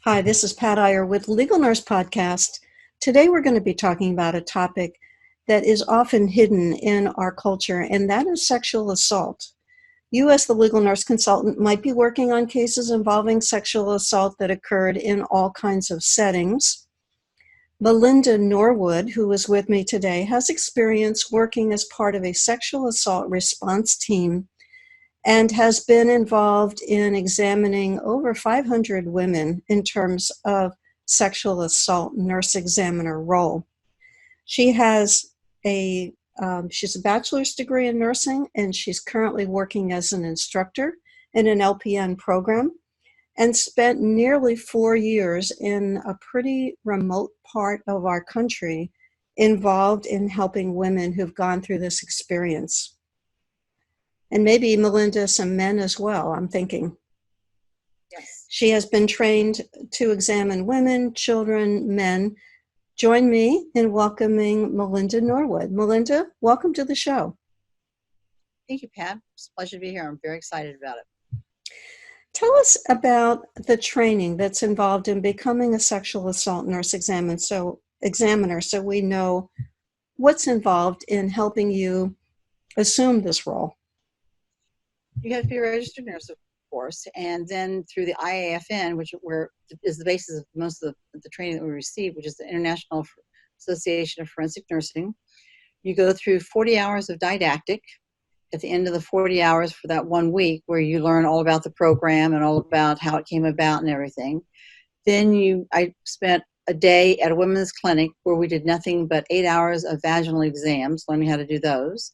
Hi, this is Pat Iyer with Legal Nurse Podcast. Today we're going to be talking about a topic that is often hidden in our culture, and that is sexual assault. You, as the legal nurse consultant, might be working on cases involving sexual assault that occurred in all kinds of settings. Melinda Norwood, who is with me today, has experience working as part of a sexual assault response team and has been involved in examining over 500 women in terms of sexual assault nurse examiner role. She has she's a bachelor's degree in nursing, and she's currently working as an instructor in an LPN program, and spent nearly 4 years in a pretty remote part of our country involved in helping women who've gone through this experience. And maybe, Melinda, some men as well, I'm thinking. Yes. She has been trained to examine women, children, men. Join me in welcoming Melinda Norwood. Melinda, welcome to the show. Thank you, Pat. It's a pleasure to be here. I'm very excited about it. Tell us about the training that's involved in becoming a sexual assault nurse examiner so we know what's involved in helping you assume this role. You have to be a registered nurse, of course, and then through the IAFN, which is the basis of most of the training that we receive, which is the International Association of Forensic Nursing. You go through 40 hours of didactic at the end of the 40 hours for that 1 week, where you learn all about the program and all about how it came about and everything. Then I spent a day at a women's clinic where we did nothing but 8 hours of vaginal exams, learning how to do those.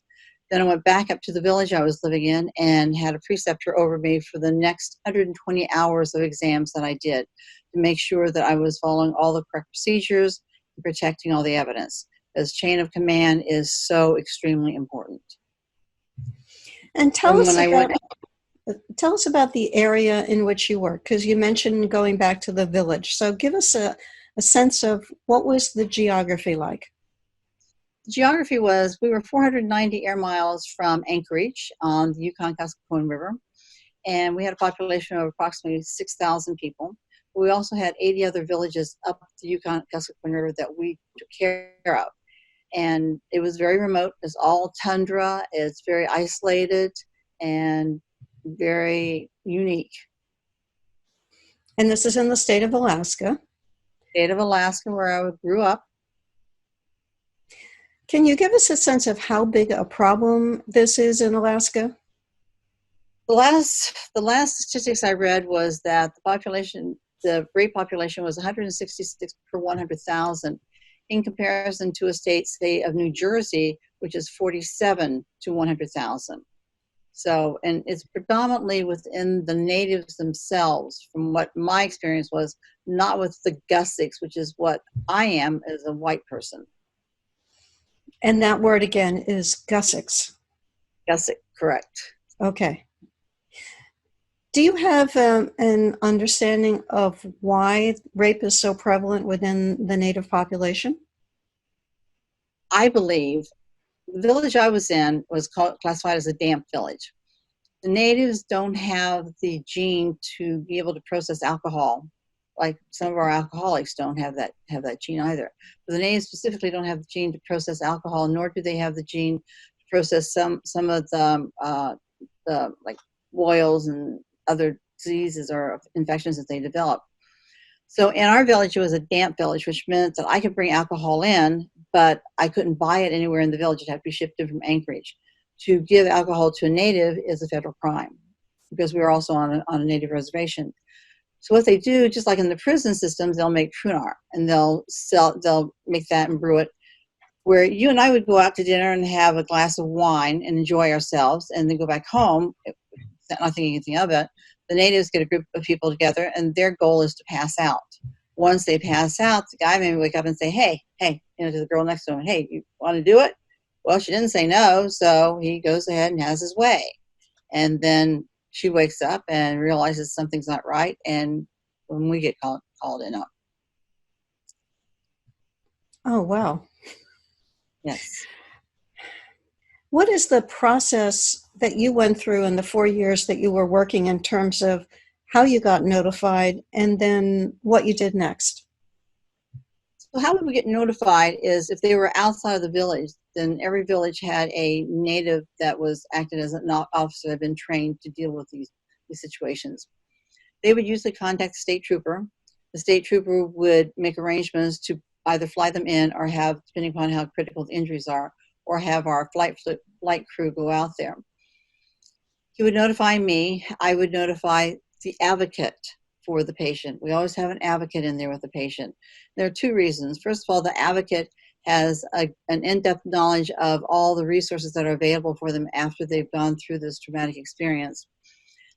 Then I went back up to the village I was living in and had a preceptor over me for the next 120 hours of exams that I did to make sure that I was following all the correct procedures and protecting all the evidence, as chain of command is so extremely important. And tell us about the area in which you work, because you mentioned going back to the village. So give us a sense of what was the geography like. Geography was, we were 490 air miles from Anchorage on the Yukon-Kuskokwim River, and we had a population of approximately 6,000 people. We also had 80 other villages up the Yukon-Kuskokwim River that we took care of. And it was very remote. It's all tundra. It's very isolated and very unique. And this is in the state of Alaska. State of Alaska, where I grew up. Can you give us a sense of how big a problem this is in Alaska? The last statistics I read was that the rape population was 166 per 100,000 in comparison to a state, say, of New Jersey, which is 47 to 100,000. So, and it's predominantly within the natives themselves, from what my experience was, not with the Gussics, which is what I am as a white person. And that word again is Gussics. Gussic, correct. Okay. Do you have an understanding of why rape is so prevalent within the native population? I believe the village I was in was classified as a damp village. The natives don't have the gene to be able to process alcohol, like some of our alcoholics don't have that gene either. But the natives specifically don't have the gene to process alcohol, nor do they have the gene to process some of the like boils and other diseases or infections that they develop. So in our village, it was a damp village, which meant that I could bring alcohol in, but I couldn't buy it anywhere in the village. It had to be shipped in from Anchorage. To give alcohol to a native is a federal crime, because we were also on a native reservation. So what they do, just like in the prison systems, they'll make prunar, and they'll make that and brew it. Where you and I would go out to dinner and have a glass of wine and enjoy ourselves, and then go back home, not thinking anything of it. The natives get a group of people together, and their goal is to pass out. Once they pass out, the guy may wake up and say, hey, to the girl next to him, hey, you want to do it? Well, she didn't say no, so he goes ahead and has his way. And then she wakes up and realizes something's not right, and when we get called in on. Oh, wow. Yes. What is the process that you went through in the 4 years that you were working in terms of how you got notified, and then what you did next. So how we would get notified is if they were outside of the village, then every village had a native that was acted as an officer that had been trained to deal with these situations. They would usually contact the state trooper. The state trooper would make arrangements to either fly them in or have, depending upon how critical the injuries are, or have our flight crew go out there. He would notify me. I would notify the advocate for the patient. We always have an advocate in there with the patient. There are two reasons. First of all, the advocate has an in-depth knowledge of all the resources that are available for them after they've gone through this traumatic experience.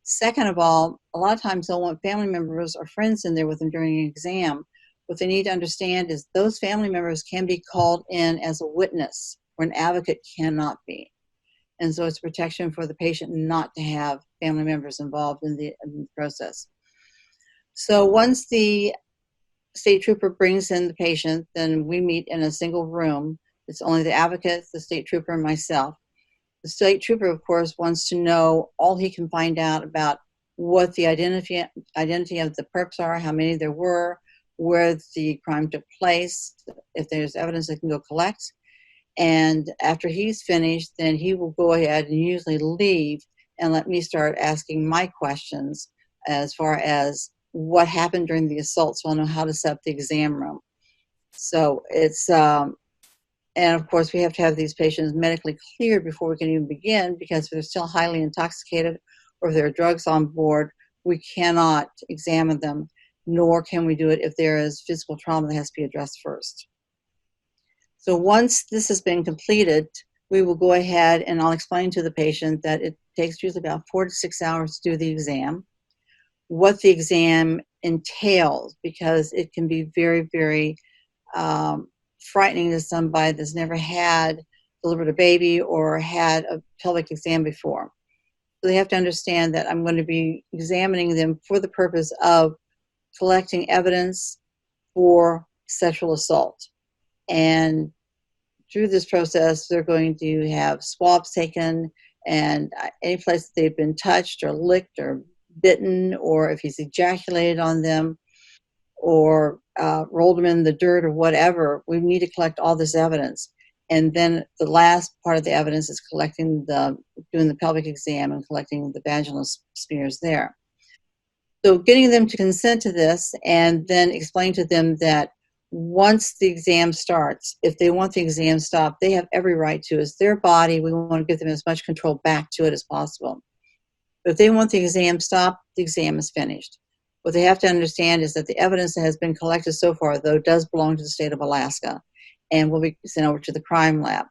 Second of all, a lot of times they'll want family members or friends in there with them during an exam. What they need to understand is those family members can be called in as a witness, where an advocate cannot be. And so it's protection for the patient not to have family members involved in the process. So once the state trooper brings in the patient, then we meet in a single room. It's only the advocate, the state trooper, and myself. The state trooper, of course, wants to know all he can find out about what the identity of the perps are, how many there were, where the crime took place, if there's evidence they can go collect. And after he's finished, then he will go ahead and usually leave and let me start asking my questions as far as what happened during the assault, so I'll know how to set up the exam room. So it's, and of course, we have to have these patients medically cleared before we can even begin, because if they're still highly intoxicated or if there are drugs on board, we cannot examine them, nor can we do it if there is physical trauma that has to be addressed first. So once this has been completed, we will go ahead and I'll explain to the patient that it takes usually about 4 to 6 hours to do the exam, what the exam entails, because it can be very, very frightening to somebody that's never had delivered a baby or had a pelvic exam before. So they have to understand that I'm going to be examining them for the purpose of collecting evidence for sexual assault. And through this process, they're going to have swabs taken, and any place that they've been touched or licked or bitten, or if he's ejaculated on them or rolled them in the dirt or whatever, we need to collect all this evidence. And then the last part of the evidence is doing the pelvic exam and collecting the vaginal smears there. So getting them to consent to this, and then explain to them that once the exam starts, if they want the exam stopped, they have every right to. It's their body. We want to give them as much control back to it as possible. But if they want the exam stopped, the exam is finished. What they have to understand is that the evidence that has been collected so far, though, does belong to the state of Alaska and will be sent over to the crime lab.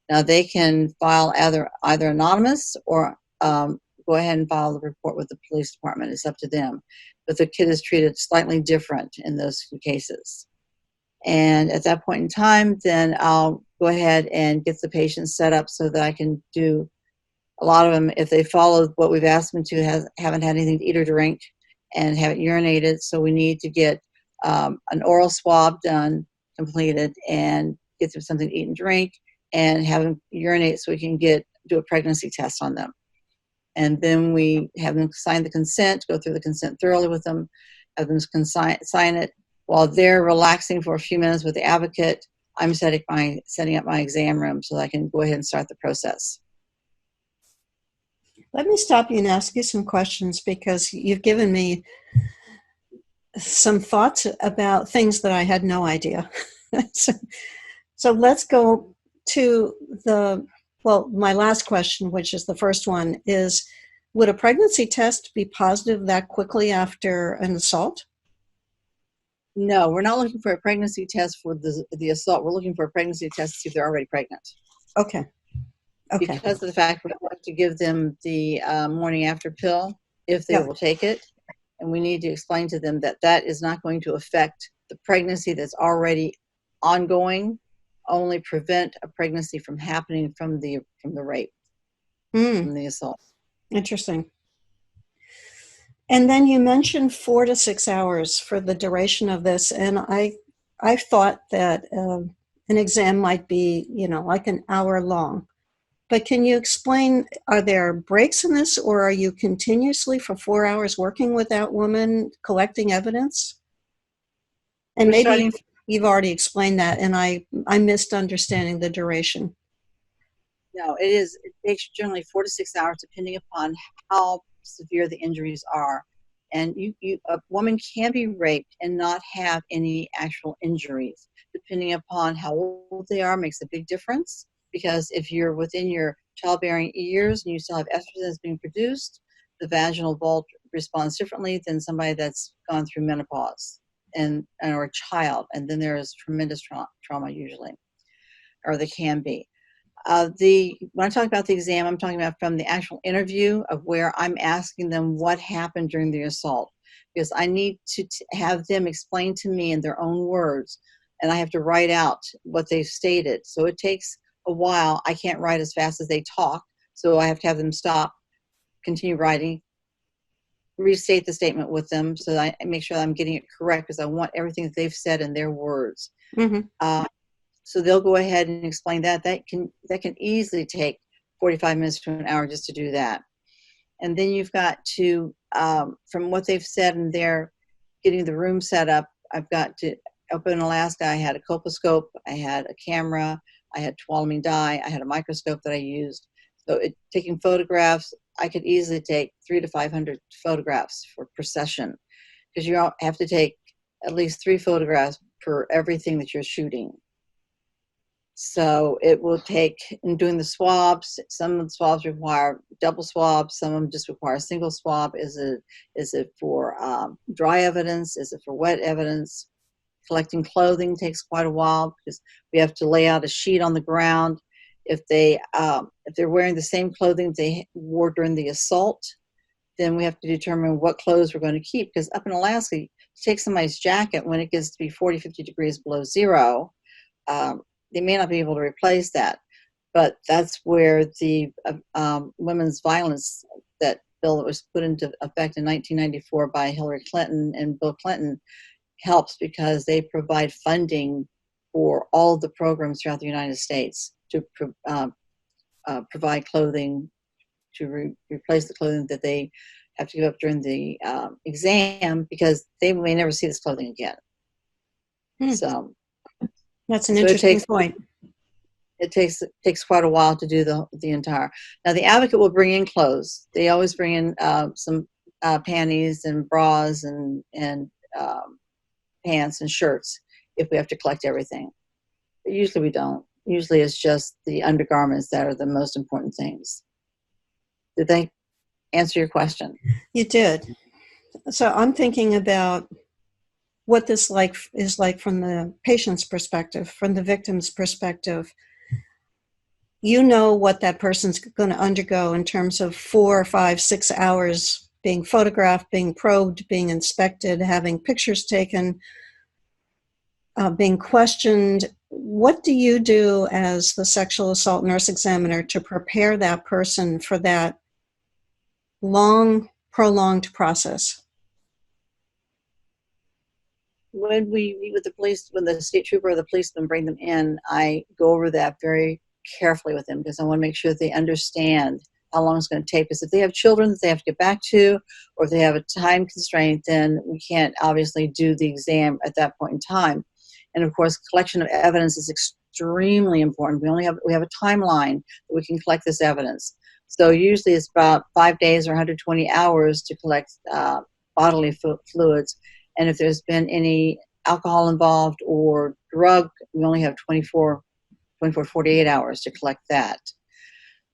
Now, they can file either anonymous or go ahead and file the report with the police department. It's up to them. But the kid is treated slightly different in those cases. And at that point in time, then I'll go ahead and get the patient set up so that I can do a lot of them, if they follow what we've asked them to, haven't had anything to eat or drink and haven't urinated. So we need to get an oral swab done, completed, and get them something to eat and drink, and have them urinate so we can do a pregnancy test on them. And then we have them sign the consent, go through the consent thoroughly with them, have them sign it. While they're relaxing for a few minutes with the advocate, I'm setting up my exam room so that I can go ahead and start the process. Let me stop you and ask you some questions, because you've given me some thoughts about things that I had no idea. So let's go to my last question, which is the first one, is would a pregnancy test be positive that quickly after an assault? No, we're not looking for a pregnancy test for the assault. We're looking for a pregnancy test to see if they're already pregnant. Okay. Because of the fact we have to give them the morning after pill if they will take it. And we need to explain to them that that is not going to affect the pregnancy that's already ongoing, only prevent a pregnancy from happening from the rape, from the assault. Interesting. And then you mentioned 4 to 6 hours for the duration of this, and I thought that an exam might be, like an hour long. But can you explain, are there breaks in this, or are you continuously for 4 hours working with that woman collecting evidence? And We're maybe starting. you've already explained that, and I missed understanding the duration. No, it is. It takes generally 4 to 6 hours, depending upon how severe the injuries are. And a woman can be raped and not have any actual injuries, depending upon how old they are. Makes a big difference, because if you're within your childbearing years and you still have estrogen that's being produced, the vaginal vault responds differently than somebody that's gone through menopause or a child. And then there is tremendous trauma usually, or there can be. When I talk about the exam, I'm talking about from the actual interview of where I'm asking them what happened during the assault, because I need to have them explain to me in their own words, and I have to write out what they've stated. So it takes a while. I can't write as fast as they talk, so I have to have them stop, continue writing, restate the statement with them, so that I make sure that I'm getting it correct, because I want everything that they've said in their words. Mm-hmm. So they'll go ahead and explain that. That can easily take 45 minutes to an hour just to do that. And then you've got to, from what they've said in there, getting the room set up, I've got to, up in Alaska, I had a colposcope, I had a camera, I had tuolumine dye, I had a microscope that I used. So taking photographs, I could easily take 300 to 500 photographs per session, because you have to take at least 3 photographs per everything that you're shooting. So it will take, in doing the swabs, some of the swabs require double swabs, some of them just require a single swab. Is it for dry evidence? Is it for wet evidence? Collecting clothing takes quite a while, because we have to lay out a sheet on the ground. If they're wearing the same clothing they wore during the assault, then we have to determine what clothes we're going to keep, because up in Alaska, you take somebody's jacket when it gets to be 40, 50 degrees below zero, they may not be able to replace that. But that's where the women's violence, that bill that was put into effect in 1994 by Hillary Clinton and Bill Clinton, helps, because they provide funding for all of the programs throughout the United States to provide clothing to replace the clothing that they have to give up during the exam, because they may never see this clothing again. So that's an interesting point. It takes quite a while to do the entire. Now the advocate will bring in clothes. They always bring in some panties and bras and pants and shirts if we have to collect everything. But usually we don't. Usually it's just the undergarments that are the most important things. Did they answer your question? You did. So I'm thinking about what this is like from the patient's perspective, from the victim's perspective. You know what that person's going to undergo in terms of 4, 5, 6 hours being photographed, being probed, being inspected, having pictures taken, being questioned. What do you do as the sexual assault nurse examiner to prepare that person for that long, prolonged process? When we meet with the police, when the state trooper or the policeman bring them in, I go over that very carefully with them, because I want to make sure that they understand how long it's going to take. Because if they have children that they have to get back to, or if they have a time constraint, then we can't obviously do the exam at that point in time. And of course, collection of evidence is extremely important. We have a timeline that we can collect this evidence. So usually it's about 5 days or 120 hours to collect bodily fluids. And if there's been any alcohol involved or drug, we only have 24, 48 hours to collect that.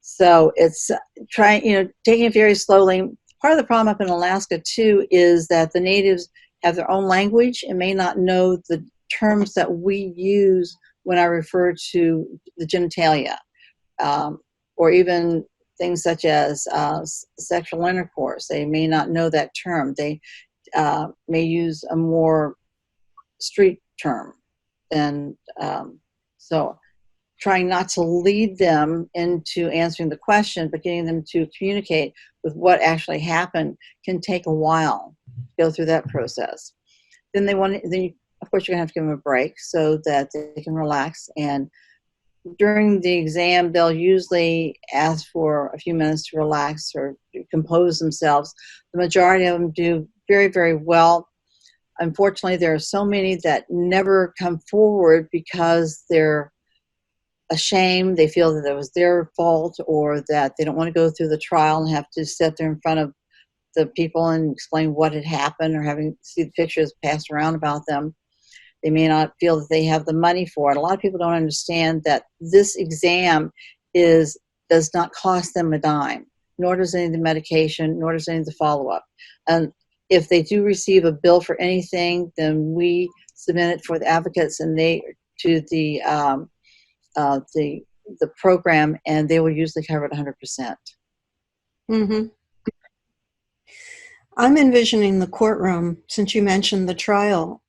So it's taking it very slowly. Part of the problem up in Alaska too is that the natives have their own language and may not know the terms that we use when I refer to the genitalia, or even things such as sexual intercourse. They may not know that term. They may use a more street term. And so trying not to lead them into answering the question, but getting them to communicate with what actually happened can take a while to go through that process. Then of course, you're going to have to give them a break so that they can relax. And during the exam, they'll usually ask for a few minutes to relax or compose themselves. The majority of them do very, very well. Unfortunately, there are so many that never come forward because they're ashamed. They feel that it was their fault, or that they don't want to go through the trial and have to sit there in front of the people and explain what had happened, or having see the pictures passed around about them. They may not feel that they have the money for it. A lot of people don't understand that this exam does not cost them a dime, nor does any of the medication, nor does any of the follow-up. And if they do receive a bill for anything, then we submit it for the advocates and they to the program, and they will usually cover it 100%. Mm-hmm. I'm envisioning the courtroom, since you mentioned the trial,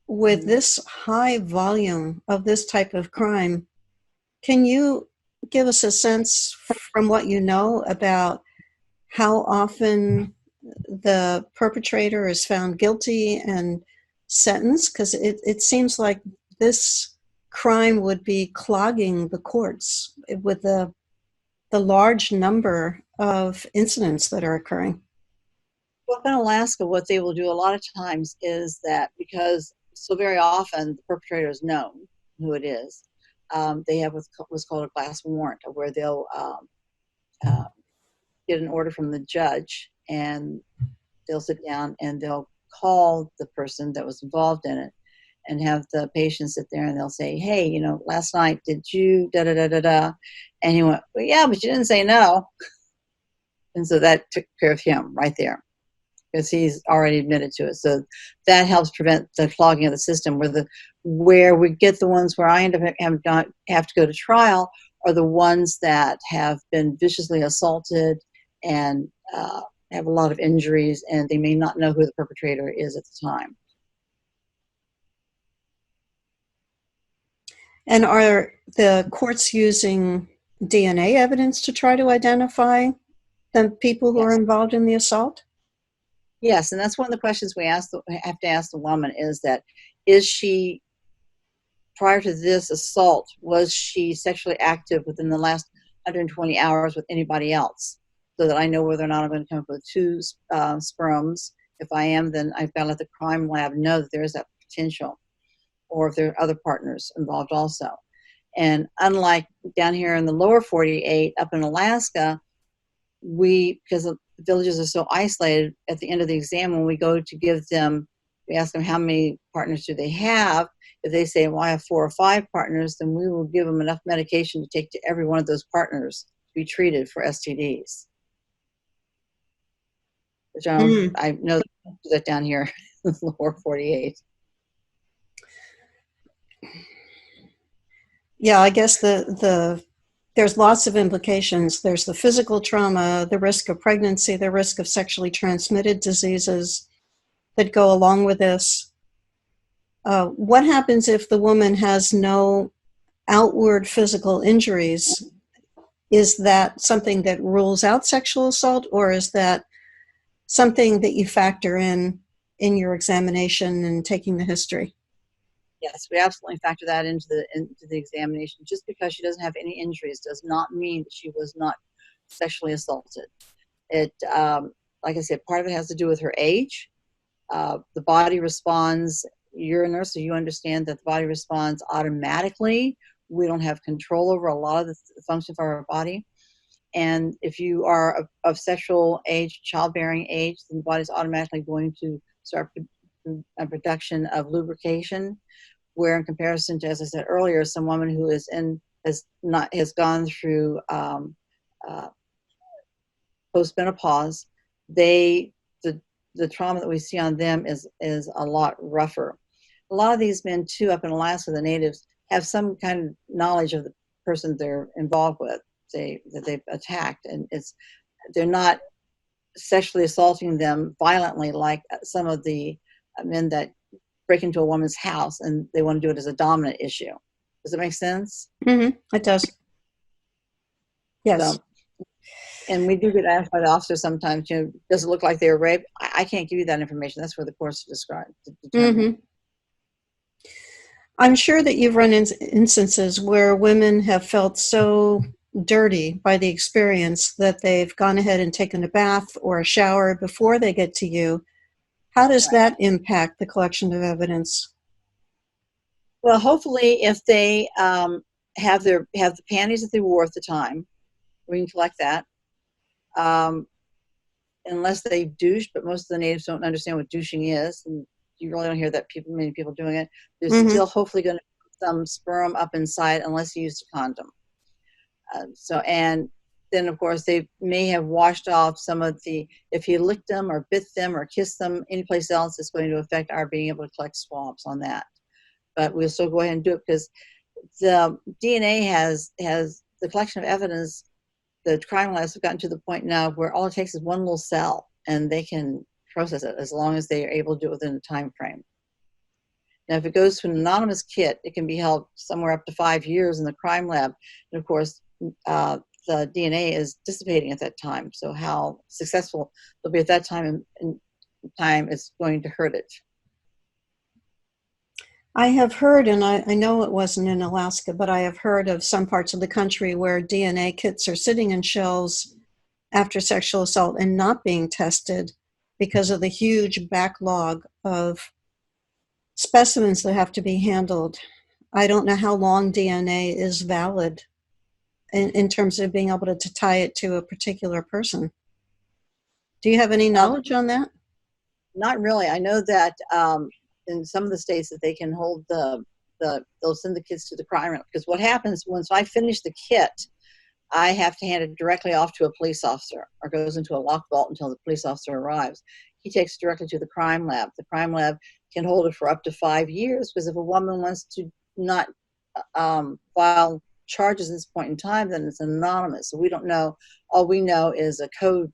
with this high volume of this type of crime. Can you give us a sense from what you know about how often the perpetrator is found guilty and sentenced? Because it seems like this crime would be clogging the courts with the large number of incidents that are occurring. Well, in Alaska, what they will do a lot of times is that, because so very often the perpetrator is known who it is, they have what's called a glass warrant, where they'll get an order from the judge, and they'll sit down and they'll call the person that was involved in it and have the patient sit there, and they'll say, hey, last night, did you da da da da da? And he went, well, yeah, but you didn't say no. And so that took care of him right there, because he's already admitted to it. So that helps prevent the clogging of the system. Where we get the ones where I end up have to go to trial are the ones that have been viciously assaulted and have a lot of injuries, and they may not know who the perpetrator is at the time. And are the courts using DNA evidence to try to identify the people who are involved in the assault? Yes, and that's one of the questions we have to ask the woman, is she, prior to this assault, was she sexually active within the last 120 hours with anybody else? So that I know whether or not I'm going to come up with two sperms. If I am, then I've got to let the crime lab know that there is that potential, or if there are other partners involved also. And unlike down here in the lower 48, up in Alaska, because the villages are so isolated, at the end of the exam, when we go to give them, we ask them how many partners do they have. If they say, well, I have 4 or 5 partners, then we will give them enough medication to take to every one of those partners to be treated for STDs. Which I know that down here in the lower 48. Yeah, I guess there's lots of implications. There's the physical trauma, the risk of pregnancy, the risk of sexually transmitted diseases that go along with this. What happens if the woman has no outward physical injuries? Is that something that rules out sexual assault, or is that something that you factor in your examination and taking the history? Yes, we absolutely factor that into the examination. Just because she doesn't have any injuries does not mean that she was not sexually assaulted. It, like I said, part of it has to do with her age. The body responds. You're a nurse, so you understand that the body responds automatically. We don't have control over a lot of the functions of our body. And if you are of sexual age, childbearing age, then the body's automatically going to start a production of lubrication. Where in comparison to, as I said earlier, some woman who has gone through postmenopause, the trauma that we see on them is a lot rougher. A lot of these men too, up in Alaska, the natives, have some kind of knowledge of the person they're involved with, that they've attacked, and they're not sexually assaulting them violently like some of the men that break into a woman's house and they want to do it as a dominant issue. Does it make sense? Mm-hmm. It does. Yes. So, and we do get asked by the officer sometimes, does it look like they were raped? I can't give you that information. That's for the courts to describe. To determine. I'm sure that you've run into instances where women have felt so dirty by the experience that they've gone ahead and taken a bath or a shower before they get to you. How does Right. that impact the collection of evidence? Well, hopefully, if they have the panties that they wore at the time, we can collect that. Um, Unless they douche, but most of the natives don't understand what douching is, and you really don't hear that many people doing it. There's Mm-hmm. still hopefully going to be some sperm up inside unless you used a condom. And then of course they may have washed off some of the, if you licked them or bit them or kissed them anyplace else, it's going to affect our being able to collect swabs on that. But we'll still go ahead and do it because the DNA has the collection of evidence. The crime labs have gotten to the point now where all it takes is one little cell and they can process it as long as they are able to do it within a time frame. Now, if it goes to an anonymous kit, it can be held somewhere up to 5 years in the crime lab. And of course, uh, the DNA is dissipating at that time. So how successful they'll be at that time in time is going to hurt it. I have heard, and I know it wasn't in Alaska, but I have heard of some parts of the country where DNA kits are sitting in shelves after sexual assault and not being tested because of the huge backlog of specimens that have to be handled. I don't know how long DNA is valid in terms of being able to tie it to a particular person. Do you have any Um, knowledge on that? Not really. I know that in some of the states that they can hold they'll send the kids to the crime lab, because what happens once I finish the kit, I have to hand it directly off to a police officer or goes into a locked vault until the police officer arrives. He takes it directly to the crime lab. The crime lab can hold it for up to 5 years because if a woman wants to not file charges at this point in time, then it's anonymous. So we don't know. All we know is a code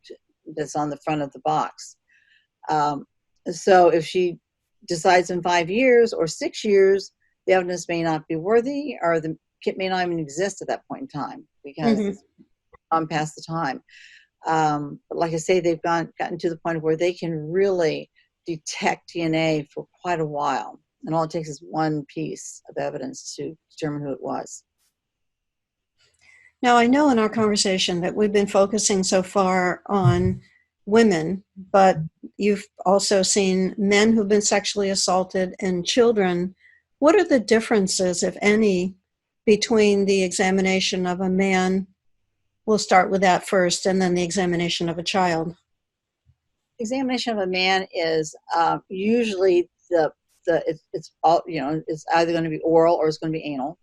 that's on the front of the box. Um, so if she decides in 5 years or 6 years, the evidence may not be worthy or the kit may not even exist at that point in time because Mm-hmm. it's gone past the time. But like I say, they've gotten to the point where they can really detect DNA for quite a while. And all it takes is one piece of evidence to determine who it was. Now, I know in our conversation that we've been focusing so far on women, but you've also seen men who've been sexually assaulted and children. What are the differences, if any, between the examination of a man? We'll start with that first, and then the examination of a child. Examination of a man is usually it's all, it's either going to be oral or it's going to be anal,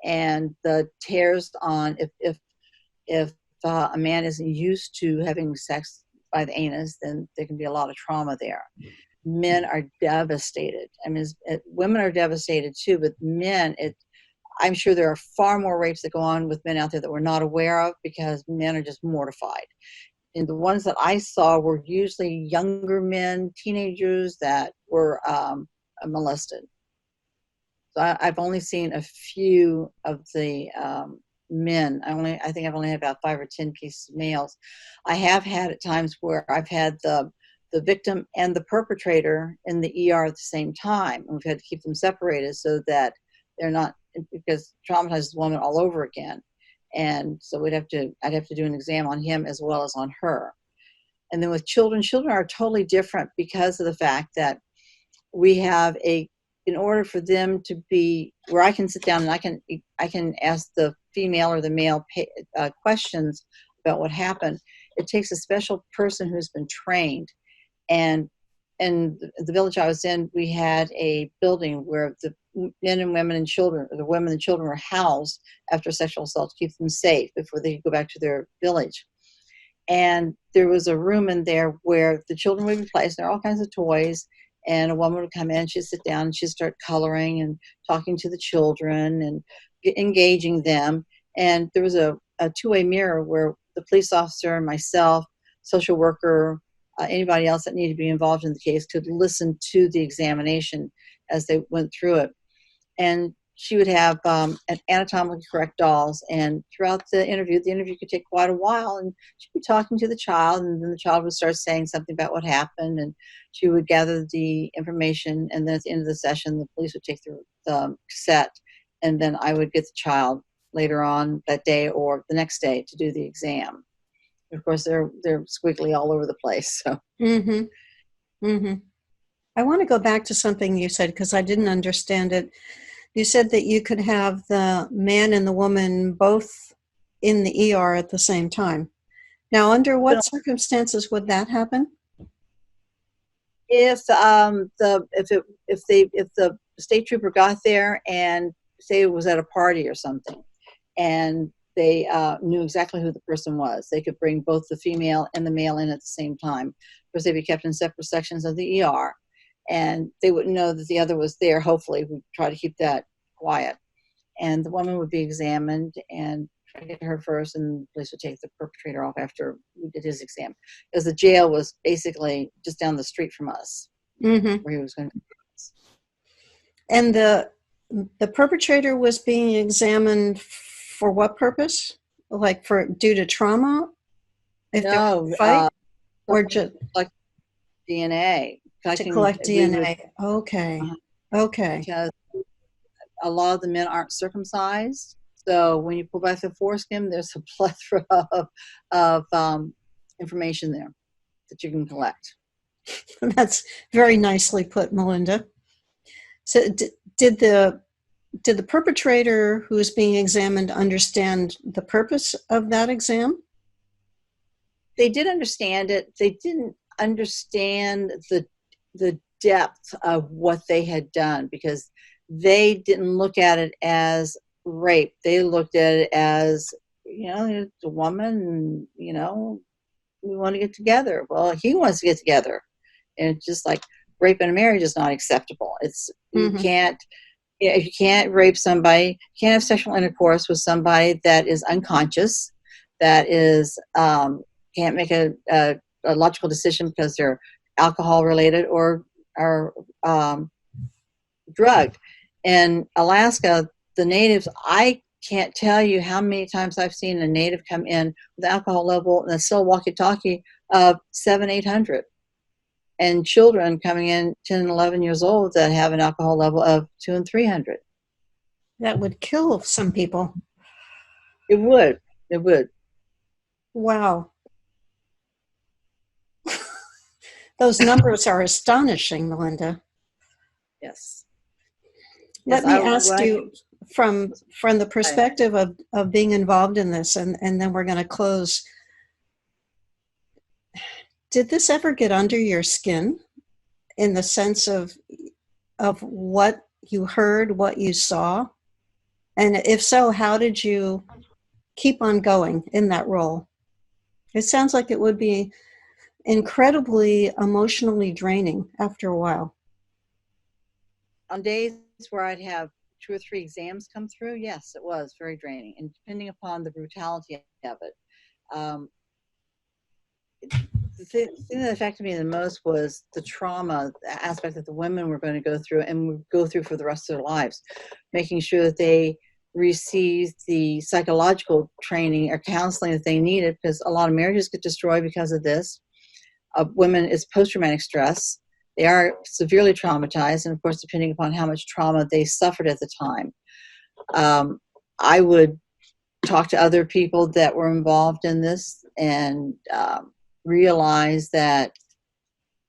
and the tears on if a man isn't used to having sex by the anus, then there can be a lot of trauma there. Men are devastated. I mean, women are devastated too, but men, I'm sure there are far more rapes that go on with men out there that we're not aware of because men are just mortified. And the ones that I saw were usually younger men, teenagers that were molested. So I've only seen a few of the men. I think I've only had about 5 or 10 pieces of males. I have had at times where I've had the victim and the perpetrator in the ER at the same time, and we've had to keep them separated so that they're not, because traumatizes the woman all over again. And so I'd have to do an exam on him as well as on her. And then with children are totally different because of the fact that we have in order for them to be where I can sit down and I can ask the female or the male questions about what happened. It takes a special person who's been trained. And in the village I was in, we had a building where the men and women and children, or the women and children were housed after sexual assault to keep them safe before they could go back to their village. And there was a room in there where the children would be placed. There are all kinds of toys. And a woman would come in, she'd sit down, and she'd start coloring and talking to the children and engaging them. And there was a two-way mirror where the police officer and myself, social worker, anybody else that needed to be involved in the case could listen to the examination as they went through it. And she would have anatomically correct dolls, and throughout the interview could take quite a while, and she'd be talking to the child, and then the child would start saying something about what happened, and she would gather the information, and then at the end of the session, the police would take the cassette, and then I would get the child later on that day or the next day to do the exam. Of course, they're squiggly all over the place. So. Mm-hmm. Mm-hmm. I want to go back to something you said because I didn't understand it. You said that you could have the man and the woman both in the ER at the same time. Now, under what circumstances would that happen? If the state trooper got there and say it was at a party or something, and they knew exactly who the person was, they could bring both the female and the male in at the same time, because they'd be kept in separate sections of the ER, and they wouldn't know that the other was there. Hopefully, we try to keep that quiet, and the woman would be examined and try to get her first, and the police would take the perpetrator off after we did his exam, because the jail was basically just down the street from us, Mm-hmm. where he was going to. And the perpetrator was being examined for what purpose? Like for due to trauma? If there was a fight? Or just Collect DNA. to collect DNA. Okay. Okay. Because a lot of the men aren't circumcised. So when you pull back the foreskin, there's a plethora of information there that you can collect. That's very nicely put, Melinda. So did the perpetrator who is being examined understand the purpose of that exam? They did understand it. They didn't understand the depth of what they had done, because they didn't look at it as rape. They looked at it as, it's a woman, and, we want to get together. Well, he wants to get together. And it's just like rape in a marriage is not acceptable. It's, Mm-hmm. If you can't rape somebody, you can't have sexual intercourse with somebody that is unconscious, that is, can't make a logical decision because they're alcohol related or drugged. In Alaska, the natives, I can't tell you how many times I've seen a native come in with alcohol level and a still walkie-talkie of 700-800, and children coming in 10 and 11 years old that have an alcohol level of 200 and 300. That would kill some people. It would. Wow. Those numbers are astonishing, Melinda. Yes. Let me ask you from the perspective of being involved in this, and then we're going to close. Did this ever get under your skin in the sense of what you heard, what you saw? And if so, how did you keep on going in that role? It sounds like it would be incredibly emotionally draining after a while. On days where I'd have 2 or 3 exams come through, yes, it was very draining. And depending upon the brutality of it, the thing that affected me the most was the trauma aspect that the women were going to go through and would go through for the rest of their lives, making sure that they received the psychological training or counseling that they needed, because a lot of marriages get destroyed because of this. Women, it's post-traumatic stress. They are severely traumatized, and of course, depending upon how much trauma they suffered at the time. I would talk to other people that were involved in this and realize that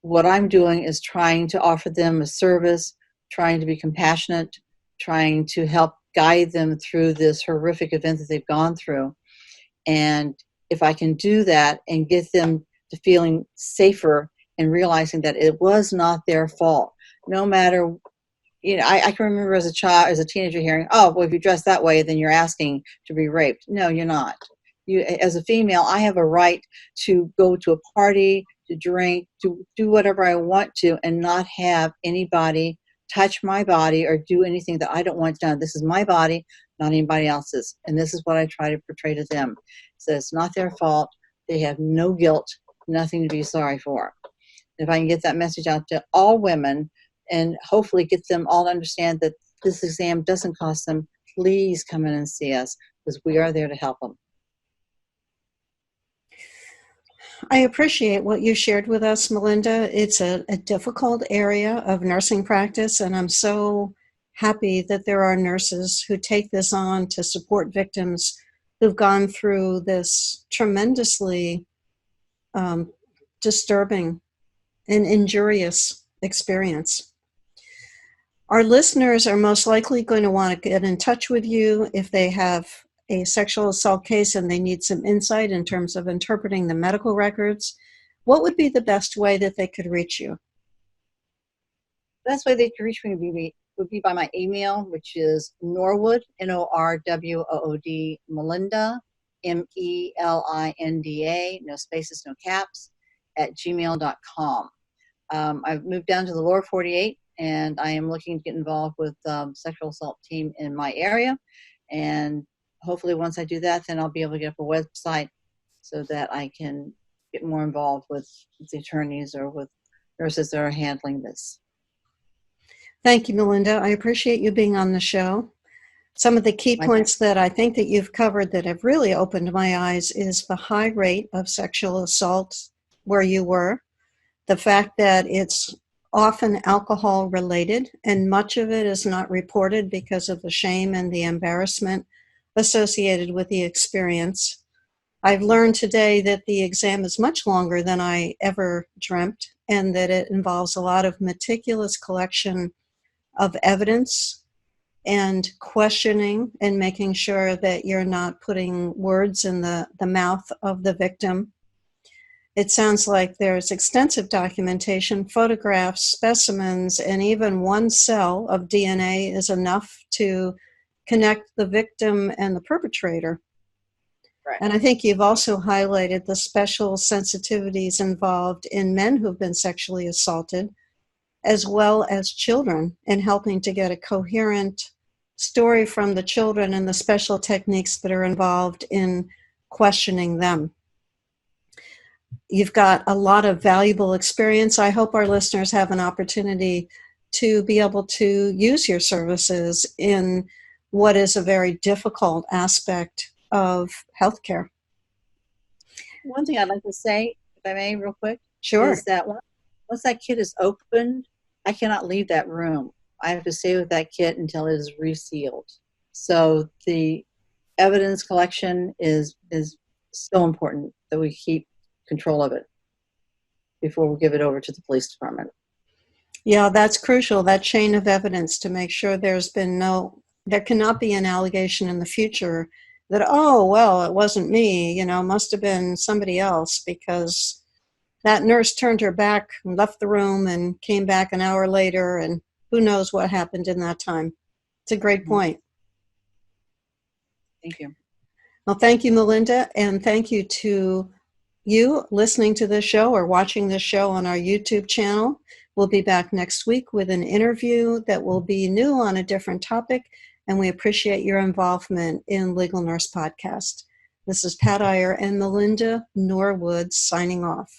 what I'm doing is trying to offer them a service, trying to be compassionate, trying to help guide them through this horrific event that they've gone through. And if I can do that and get them to feeling safer and realizing that it was not their fault, no matter, I can remember as a child, as a teenager, hearing, oh, well, if you dress that way, then you're asking to be raped. No, you're not. You, as a female, I have a right to go to a party, to drink, to do whatever I want to, and not have anybody touch my body or do anything that I don't want done. This is my body, not anybody else's. And this is what I try to portray to them. So it's not their fault. They have no guilt, nothing to be sorry for. If I can get that message out to all women and hopefully get them all to understand that this exam doesn't cost them, please come in and see us because we are there to help them. I appreciate what you shared with us, Melinda. It's a difficult area of nursing practice, and I'm so happy that there are nurses who take this on to support victims who've gone through this tremendously disturbing and injurious experience. Our listeners are most likely going to want to get in touch with you if they have a sexual assault case and they need some insight in terms of interpreting the medical records. What would be the best way that they could reach you? The best way they could reach me would be by my email, which is Norwood, Norwood, Melinda, MELINDA, no spaces, no caps, @gmail.com. I've moved down to the lower 48, and I am looking to get involved with sexual assault team in my area. And hopefully once I do that, then I'll be able to get up a website so that I can get more involved with the attorneys or with nurses that are handling this. Thank you, Melinda. I appreciate you being on the show. Some of the key points that I think that you've covered that have really opened my eyes is the high rate of sexual assault where you were, the fact that it's often alcohol related and much of it is not reported because of the shame and the embarrassment associated with the experience. I've learned today that the exam is much longer than I ever dreamt and that it involves a lot of meticulous collection of evidence and questioning and making sure that you're not putting words in the mouth of the victim. It sounds like there's extensive documentation, photographs, specimens, and even one cell of DNA is enough to connect the victim and the perpetrator. Right. And I think you've also highlighted the special sensitivities involved in men who've been sexually assaulted, as well as children, in helping to get a coherent story from the children and the special techniques that are involved in questioning them. You've got a lot of valuable experience. I hope our listeners have an opportunity to be able to use your services in what is a very difficult aspect of healthcare. One thing I'd like to say, if I may, real quick, Sure. is that once that kit is opened, I cannot leave that room. I have to stay with that kit until it is resealed. So the evidence collection is so important that we keep control of it before we give it over to the police department. Yeah, that's crucial, that chain of evidence, to make sure there cannot be an allegation in the future that, oh, well, it wasn't me, must have been somebody else, because that nurse turned her back and left the room and came back an hour later, and who knows what happened in that time. It's a great point. Thank you. Well, thank you, Melinda, and thank you to you listening to this show or watching this show on our YouTube channel. We'll be back next week with an interview that will be new on a different topic, and we appreciate your involvement in Legal Nurse Podcast. This is Pat Iyer and Melinda Norwood signing off.